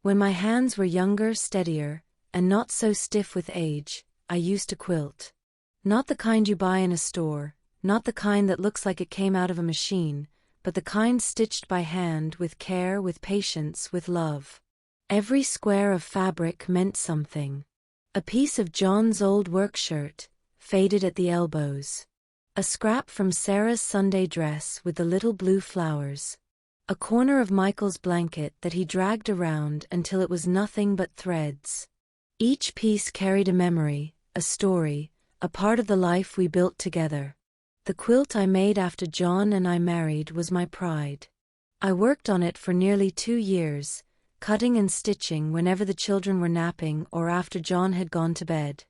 When my hands were younger, steadier, and not so stiff with age, I used to quilt. Not the kind you buy in a store, not the kind that looks like it came out of a machine, but the kind stitched by hand with care, with patience, with love. Every square of fabric meant something. A piece of John's old work shirt, faded at the elbows. A scrap from Sarah's Sunday dress with the little blue flowers. A corner of Michael's blanket that he dragged around until it was nothing but threads. Each piece carried a memory, a story, a part of the life we built together. The quilt I made after John and I married was my pride. I worked on it for nearly 2 years, cutting and stitching whenever the children were napping or after John had gone to bed.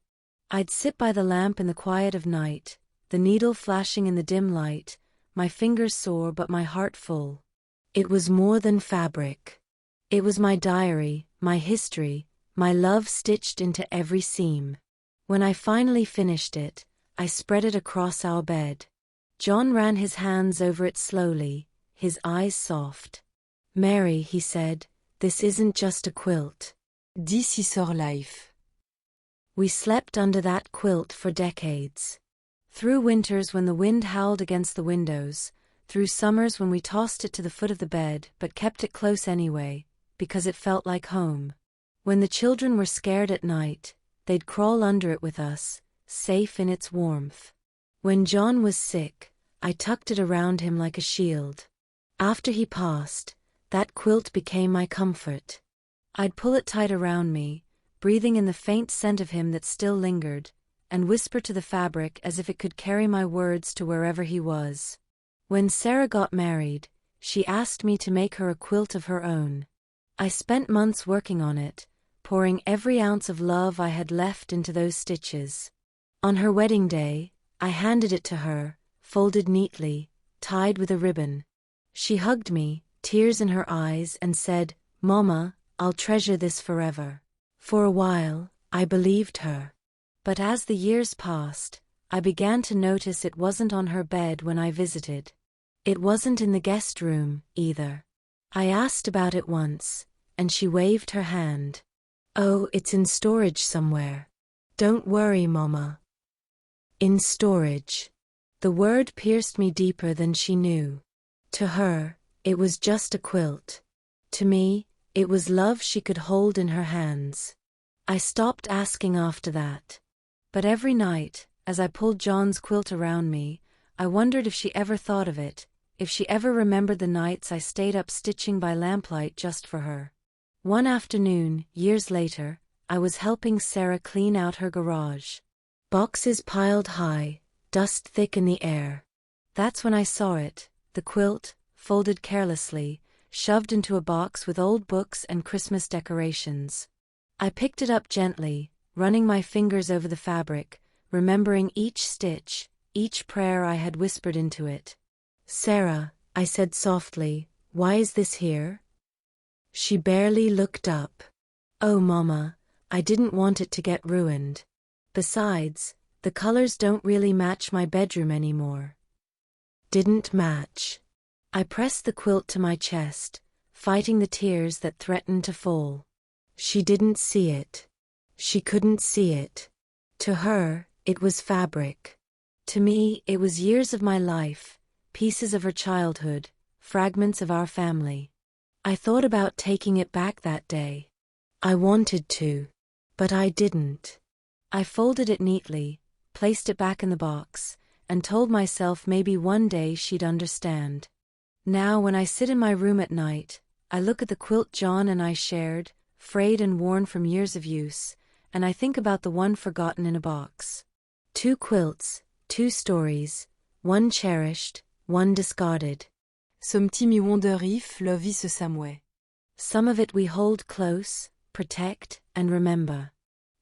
I'd sit by the lamp in the quiet of night, the needle flashing in the dim light, my fingers sore but my heart full. It was more than fabric. It was my diary, my history, my love stitched into every seam. When I finally finished it, I spread it across our bed. John ran his hands over it slowly, his eyes soft. "Mary," he said, "this isn't just a quilt. This is our life." We slept under that quilt for decades. Through winters when the wind howled against the windows, through summers when we tossed it to the foot of the bed but kept it close anyway, because it felt like home. When the children were scared at night, they'd crawl under it with us, safe in its warmth. When John was sick, I tucked it around him like a shield. After he passed, that quilt became my comfort. I'd pull it tight around me, breathing in the faint scent of him that still lingered, and whisper to the fabric as if it could carry my words to wherever he was. When Sarah got married, she asked me to make her a quilt of her own. I spent months working on it, pouring every ounce of love I had left into those stitches. On her wedding day, I handed it to her, folded neatly, tied with a ribbon. She hugged me, tears in her eyes, and said, "Mama, I'll treasure this forever." For a while, I believed her. But as the years passed, I began to notice it wasn't on her bed when I visited. It wasn't in the guest room, either. I asked about it once, and she waved her hand. "Oh, it's in storage somewhere. Don't worry, Mama." In storage. The word pierced me deeper than she knew. To her, it was just a quilt. To me, it was love she could hold in her hands. I stopped asking after that. But every night, as I pulled John's quilt around me, I wondered if she ever thought of it, if she ever remembered the nights I stayed up stitching by lamplight just for her. One afternoon, years later, I was helping Sarah clean out her garage. Boxes piled high, dust thick in the air. That's when I saw it, the quilt, folded carelessly, shoved into a box with old books and Christmas decorations. I picked it up gently, running my fingers over the fabric, remembering each stitch, each prayer I had whispered into it. "Sarah," I said softly, "why is this here?" She barely looked up. "Oh, Mama, I didn't want it to get ruined. Besides, the colors don't really match my bedroom anymore." Didn't match. I pressed the quilt to my chest, fighting the tears that threatened to fall. She didn't see it. She couldn't see it. To her, it was fabric. To me, it was years of my life, pieces of her childhood, fragments of our family. I thought about taking it back that day. I wanted to, but I didn't. I folded it neatly, placed it back in the box, and told myself maybe one day she'd understand. Now when I sit in my room at night, I look at the quilt John and I shared, frayed and worn from years of use, and I think about the one forgotten in a box. 2 quilts, 2 stories, one cherished, one discarded. Som ti mi wonder if love is the same way. Some of it we hold close, protect, and remember.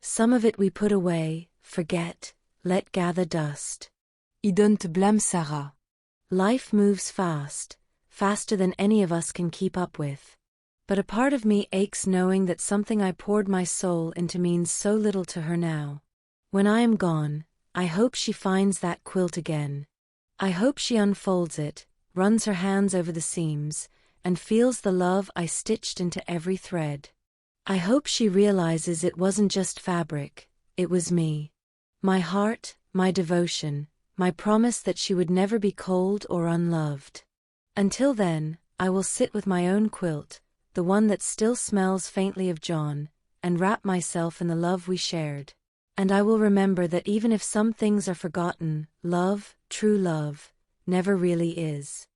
Some of it we put away, forget, let gather dust. I don't blame Sarah. Life moves fast, faster than any of us can keep up with. But a part of me aches knowing that something I poured my soul into means so little to her now. When I am gone, I hope she finds that quilt again. I hope she unfolds it, runs her hands over the seams, and feels the love I stitched into every thread. I hope she realizes it wasn't just fabric, it was me. My heart, my devotion, my promise that she would never be cold or unloved. Until then, I will sit with my own quilt, the one that still smells faintly of John, and wrap myself in the love we shared. And I will remember that even if some things are forgotten, love, true love, never really is.